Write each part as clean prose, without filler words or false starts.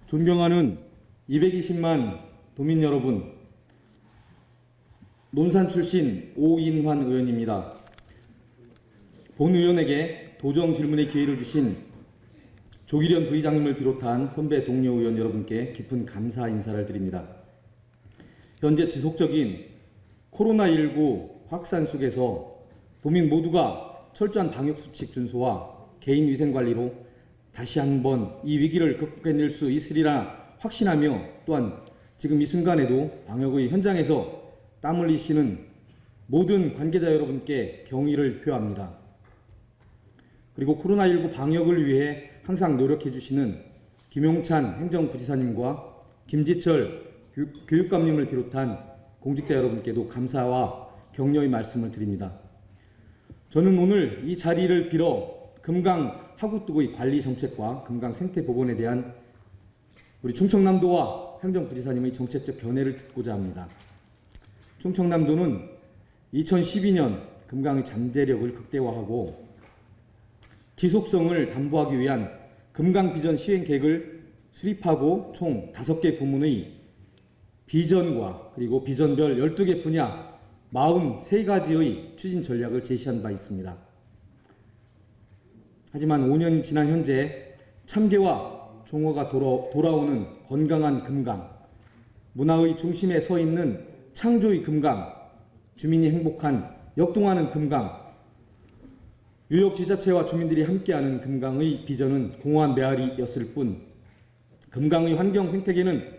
존경하는 220만 도민 여러분, 논산 출신 오인환 의원입니다. 본 의원에게 도정 질문의 기회를 주신 조기련 부의장님을 비롯한 선배 동료 의원 여러분께 깊은 감사 인사를 드립니다. 현재 지속적인 코로나19 확산 속에서 도민 모두가 철저한 방역수칙 준수와 개인위생관리로 다시 한번 이 위기를 극복해낼 수 있으리라 확신하며, 또한 지금 이 순간에도 방역의 현장에서 땀 흘리시는 모든 관계자 여러분께 경의를 표합니다. 그리고 코로나19 방역을 위해 항상 노력해 주시는 김용찬 행정부지사님과 김지철 교육감님을 비롯한 공직자 여러분께도 감사와 격려의 말씀을 드립니다. 저는 오늘 이 자리를 빌어 금강 하구뚝의 관리 정책과 금강 생태 복원에 대한 우리 충청남도와 행정부지사님의 정책적 견해를 듣고자 합니다. 충청남도는 2012년 금강의 잠재력을 극대화하고 지속성을 담보하기 위한 금강 비전 시행 계획을 수립하고 총 5개 부문의 비전과 그리고 비전별 12개 분야 43가지의 추진 전략을 제시한 바 있습니다. 하지만 5년 지난 현재 참개와 종어가 돌아오는 건강한 금강, 문화의 중심에 서 있는 창조의 금강, 주민이 행복한 역동하는 금강, 유역지자체와 주민들이 함께하는 금강의 비전은 공허한 메아리였을 뿐 금강의 환경 생태계는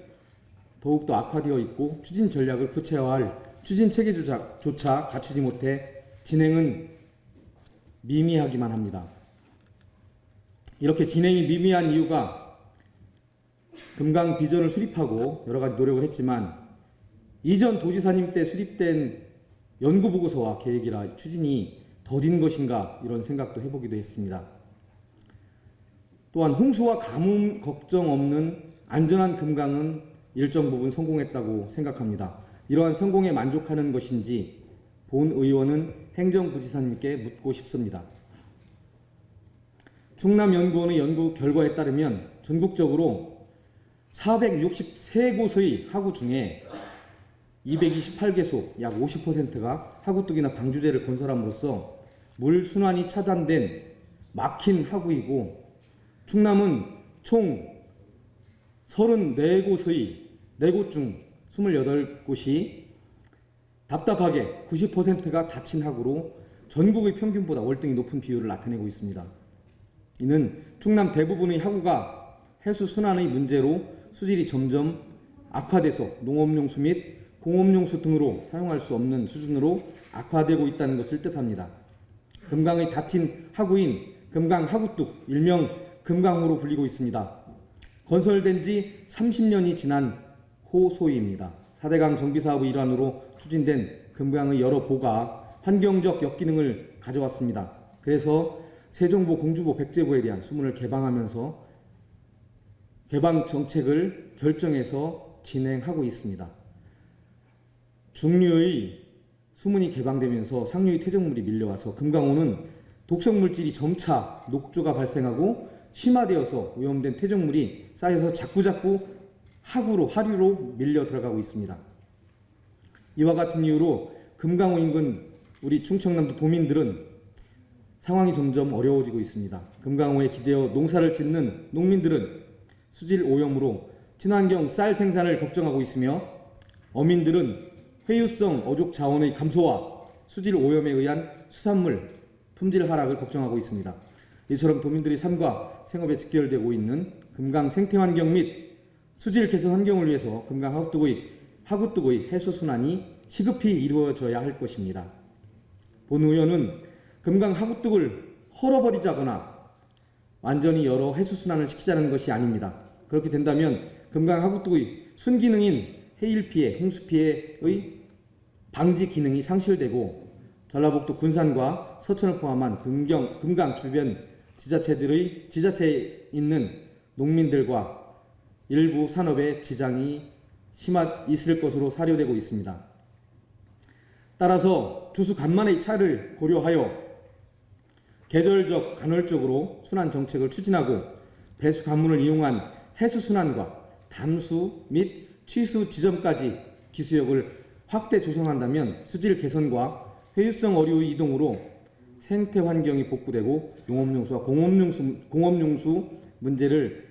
더욱더 악화되어 있고 추진 전략을 구체화할 추진 체계조차 갖추지 못해 진행은 미미하기만 합니다. 이렇게 진행이 미미한 이유가 금강 비전을 수립하고 여러 가지 노력을 했지만 이전 도지사님 때 수립된 연구보고서와 계획이라 추진이 더딘 것인가, 이런 생각도 해보기도 했습니다. 또한 홍수와 가뭄 걱정 없는 안전한 금강은 일정 부분 성공했다고 생각합니다. 이러한 성공에 만족하는 것인지 본 의원은 행정부지사님께 묻고 싶습니다. 충남연구원의 연구 결과에 따르면 전국적으로 463곳의 하구 중에 228개소, 약 50%가 하구뚝이나 방주제를 건설함으로써 물 순환이 차단된 막힌 하구이고, 충남은 총 34곳의 4곳 중 28곳이 답답하게 90%가 닫힌 하구로 전국의 평균보다 월등히 높은 비율을 나타내고 있습니다. 이는 충남 대부분의 하구가 해수 순환의 문제로 수질이 점점 악화돼서 농업용수 및 공업용수 등으로 사용할 수 없는 수준으로 악화되고 있다는 것을 뜻합니다. 금강의 닫힌 하구인 금강 하구뚝, 일명 금강호로 불리고 있습니다. 건설된 지 30년이 지난 호소입니다. 4대강 정비사업의 일환으로 추진된 금강의 여러 보가 환경적 역기능을 가져왔습니다. 그래서 세종보, 공주보, 백제보에 대한 수문을 개방하면서 개방 정책을 결정해서 진행하고 있습니다. 중류의 수문이 개방되면서 상류의 퇴적물이 밀려와서 금강호는 독성물질이 점차 녹조가 발생하고 심화되어서 오염된 퇴적물이 쌓여서 자꾸자꾸 하류로 밀려 들어가고 있습니다. 이와 같은 이유로 금강호 인근 우리 충청남도 도민들은 상황이 점점 어려워지고 있습니다. 금강호에 기대어 농사를 짓는 농민들은 수질 오염으로 친환경 쌀 생산을 걱정하고 있으며, 어민들은 회유성 어족 자원의 감소와 수질 오염에 의한 수산물 품질 하락을 걱정하고 있습니다. 이처럼 도민들의 삶과 생업에 직결되고 있는 금강 생태환경 및 수질 개선 환경을 위해서 금강 하구뚝의 해수 순환이 시급히 이루어져야 할 것입니다. 본 의원은 금강 하구뚝을 헐어버리자거나 완전히 열어 해수 순환을 시키자는 것이 아닙니다. 그렇게 된다면 금강 하구뚝의 순기능인 해일 피해, 홍수 피해의 방지 기능이 상실되고 전라북도 군산과 서천을 포함한 금강 주변 지자체에 있는 농민들과 일부 산업에 지장이 있을 것으로 사료되고 있습니다. 따라서 조수 간만의 차를 고려하여 계절적 간헐적으로 순환 정책을 추진하고 배수 관문을 이용한 해수순환과 담수 및 취수 지점까지 기수역을 확대 조성한다면 수질 개선과 회유성 어류의 이동으로 생태 환경이 복구되고 농업용수와 공업용수 문제를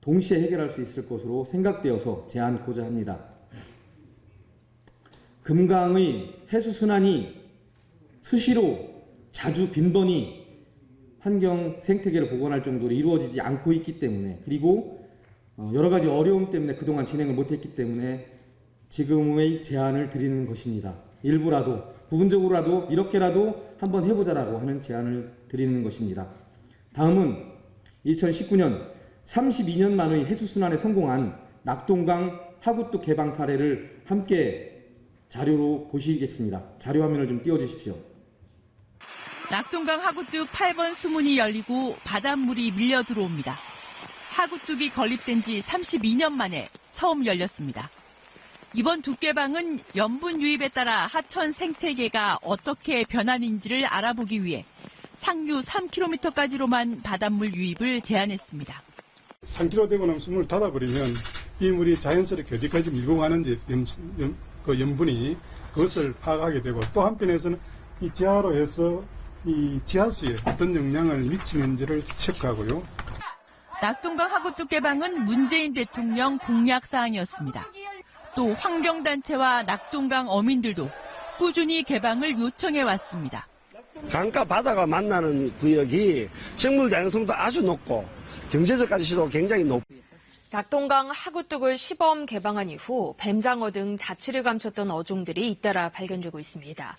동시에 해결할 수 있을 것으로 생각되어서 제안고자 합니다. 금강의 해수순환이 수시로 자주 빈번히 환경 생태계를 복원할 정도로 이루어지지 않고 있기 때문에, 그리고 여러 가지 어려움 때문에 그동안 진행을 못했기 때문에 지금의 제안을 드리는 것입니다. 일부라도, 부분적으로라도 이렇게라도 한번 해보자라고 하는 제안을 드리는 것입니다. 다음은 2019년 32년 만의 해수순환에 성공한 낙동강 하구뚝 개방 사례를 함께 자료로 보시겠습니다. 자료 화면을 좀 띄워주십시오. 낙동강 하구뚝 8번 수문이 열리고 바닷물이 밀려 들어옵니다. 하구뚝이 건립된 지 32년 만에 처음 열렸습니다. 이번 뚝개방은 염분 유입에 따라 하천 생태계가 어떻게 변하는지를 알아보기 위해 상류 3km까지로만 바닷물 유입을 제한했습니다. 3km 되고 나면 수문을 닫아버리면 이 물이 자연스럽게 어디까지 밀고 가는지 그 염분이 그것을 파악하게 되고, 또 한편에서는 이 지하로 해서 이 지하수에 어떤 영향을 미치는지를 체크하고요. 낙동강 하구뚝 개방은 문재인 대통령 공약 사항이었습니다. 또 환경단체와 낙동강 어민들도 꾸준히 개방을 요청해 왔습니다. 강과 바다가 만나는 구역이 생물 다양성도 아주 높고 경제적 가치도 굉장히 높고, 낙동강 하구뚝을 시범 개방한 이후 뱀장어 등 자취를 감췄던 어종들이 잇따라 발견되고 있습니다.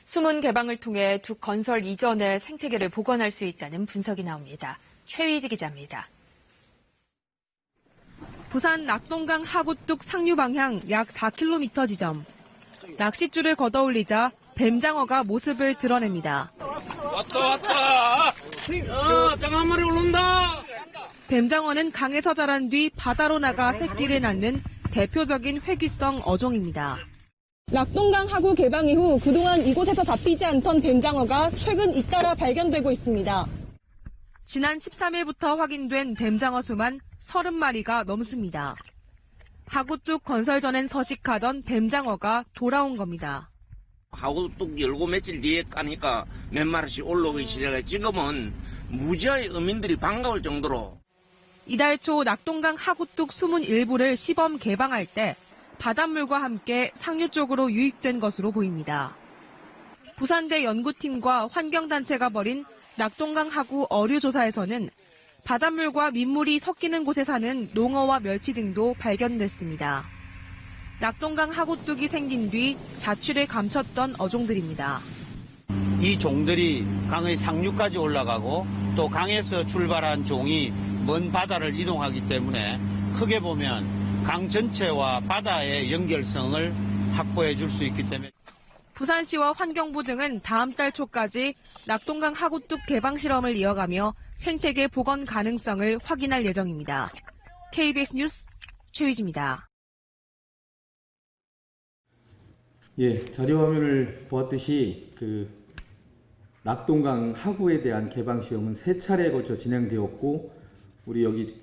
수문 개방을 통해 뚝 건설 이전의 생태계를 복원할 수 있다는 분석이 나옵니다. 최휘지 기자입니다. 부산 낙동강 하구뚝 상류 방향 약 4km 지점. 낚싯줄을 걷어올리자 뱀장어가 모습을 드러냅니다. 왔다. 짱 한 마리 올라온다. 뱀장어는 강에서 자란 뒤 바다로 나가 새끼를 낳는 대표적인 회귀성 어종입니다. 낙동강 하구 개방 이후 그동안 이곳에서 잡히지 않던 뱀장어가 최근 잇따라 발견되고 있습니다. 지난 13일부터 확인된 뱀장어 수만 30마리가 넘습니다. 하구뚝 건설 전엔 서식하던 뱀장어가 돌아온 겁니다. 하구뚝 열고 며칠 뒤에 까니까 몇 마리씩 올라오기 시작해 지금은 무지하게 어민들이 반가울 정도로. 이달 초 낙동강 하구뚝 수문 일부를 시범 개방할 때 바닷물과 함께 상류 쪽으로 유입된 것으로 보입니다. 부산대 연구팀과 환경단체가 벌인 낙동강 하구 어류 조사에서는 바닷물과 민물이 섞이는 곳에 사는 농어와 멸치 등도 발견됐습니다. 낙동강 하구뚝이 생긴 뒤 자취를 감췄던 어종들입니다. 이 종들이 강의 상류까지 올라가고 또 강에서 출발한 종이 먼 바다를 이동하기 때문에 크게 보면 강 전체와 바다의 연결성을 확보해 줄 수 있기 때문에 부산시와 환경부 등은 다음 달 초까지 낙동강 하구뚝 개방 실험을 이어가며 생태계 복원 가능성을 확인할 예정입니다. KBS 뉴스 최휘지입니다. 예, 자료 화면을 보았듯이 낙동강 하구에 대한 개방 시험은 3차례에 걸쳐 진행되었고, 우리 여기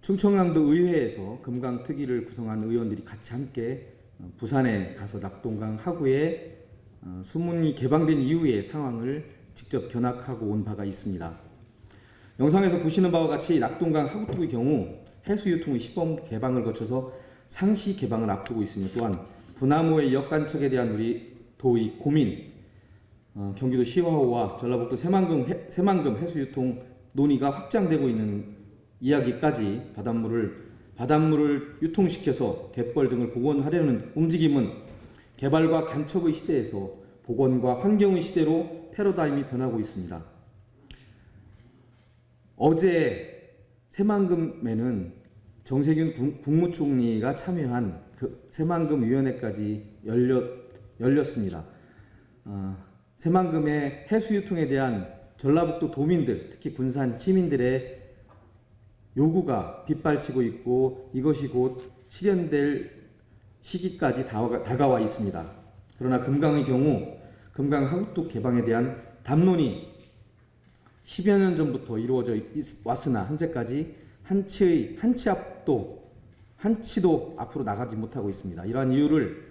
충청남도 의회에서 금강특위를 구성한 의원들이 같이 함께 부산에 가서 낙동강 하구에 수문이 개방된 이후의 상황을 직접 견학하고 온 바가 있습니다. 영상에서 보시는 바와 같이 낙동강 하구뚝의 경우 해수유통의 시범 개방을 거쳐서 상시 개방을 앞두고 있으며, 또한 분화모의 역간척에 대한 우리 도의 고민, 경기도 시화호와 전라북도 새만금 해수유통 논의가 확장되고 있는 이야기까지 바닷물을 유통시켜서 갯벌 등을 복원하려는 움직임은 개발과 간척의 시대에서 복원과 환경의 시대로 패러다임이 변하고 있습니다. 어제 새만금에는 정세균 국무총리가 참여한 새만금 위원회까지 열렸습니다. 새만금의 해수유통에 대한 전라북도 도민들, 특히 군산 시민들의 요구가 빗발치고 있고, 이것이 곧 실현될 시기까지 다가와 있습니다. 그러나 금강의 경우 금강 하구뚝 개방에 대한 담론이 10여 년 전부터 이루어져 왔으나 현재까지 한치도 앞으로 나가지 못하고 있습니다. 이러한 이유를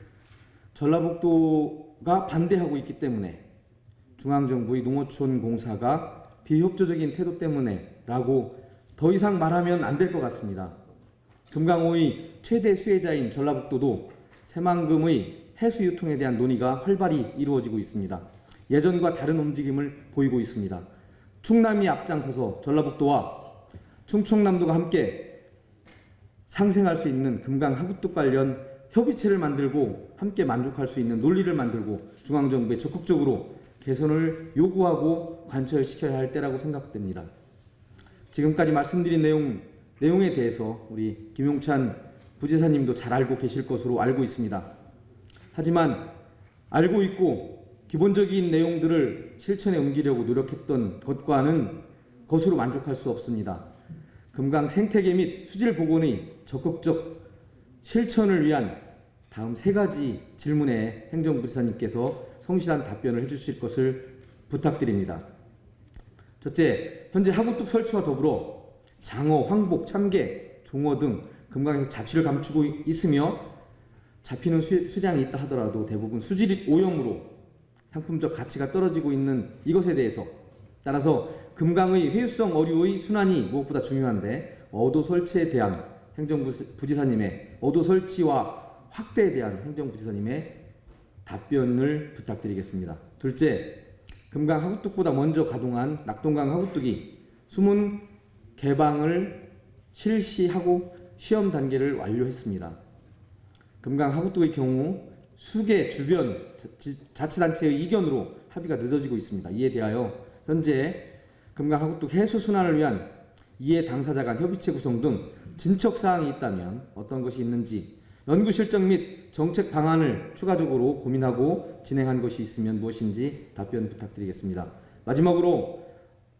전라북도가 반대하고 있기 때문에, 중앙정부의 농어촌 공사가 비협조적인 태도 때문에라고 더 이상 말하면 안 될 것 같습니다. 금강호의 최대 수혜자인 전라북도도 새만금의 해수 유통에 대한 논의가 활발히 이루어지고 있습니다. 예전과 다른 움직임을 보이고 있습니다. 충남이 앞장서서 전라북도와 충청남도가 함께 상생할 수 있는 금강 하구뚝 관련 협의체를 만들고 함께 만족할 수 있는 논리를 만들고 중앙정부에 적극적으로 개선을 요구하고 관철시켜야 할 때라고 생각됩니다. 지금까지 말씀드린 내용에 대해서 우리 김용찬 부지사님도 잘 알고 계실 것으로 알고 있습니다. 하지만 알고 있고 기본적인 내용들을 실천에 옮기려고 노력했던 것으로 만족할 수 없습니다. 금강 생태계 및 수질 복원의 적극적 실천을 위한 다음 3가지 질문에 행정부지사님께서 성실한 답변을 해주실 것을 부탁드립니다. 첫째, 현재 하구뚝 설치와 더불어 장어, 황복, 참개, 종어 등 금강에서 자취를 감추고 있으며 잡히는 수량이 있다 하더라도 대부분 수질 오염으로 상품적 가치가 떨어지고 있는 이것에 대해서, 따라서 금강의 회유성 어류의 순환이 무엇보다 중요한데 어도 설치에 대한 행정부지사님의 어도 설치와 확대에 대한 행정부지사님의 답변을 부탁드리겠습니다. 둘째, 금강 하구뚝보다 먼저 가동한 낙동강 하구뚝이 수문 개방을 실시하고 시험 단계를 완료했습니다. 금강 하구뚝의 경우 수계 주변 자치단체의 이견으로 합의가 늦어지고 있습니다. 이에 대하여 현재 금강 하구뚝 해수 순환을 위한 이해 당사자 간 협의체 구성 등 진척 사항이 있다면 어떤 것이 있는지, 연구 실정 및 정책 방안을 추가적으로 고민하고 진행한 것이 있으면 무엇인지 답변 부탁드리겠습니다. 마지막으로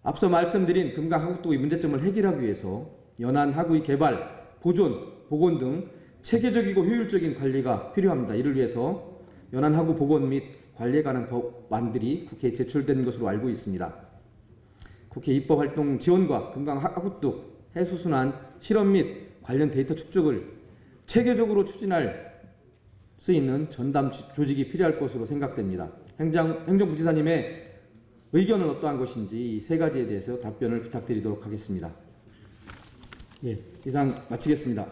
앞서 말씀드린 금강 하구뚝의 문제점을 해결하기 위해서 연안 하구의 개발, 보존, 복원 등 체계적이고 효율적인 관리가 필요합니다. 이를 위해서 연안 하구 복원 및 관리에 관한 법안들이 국회에 제출된 것으로 알고 있습니다. 국회 입법활동 지원과 금강 하구뚝 해수순환 실험 및 관련 데이터 축적을 체계적으로 추진할 수 있는 전담 조직이 필요할 것으로 생각됩니다. 행정부지사님의 의견은 어떠한 것인지 이 3가지에 대해서 답변을 부탁드리도록 하겠습니다. 예, 이상 마치겠습니다.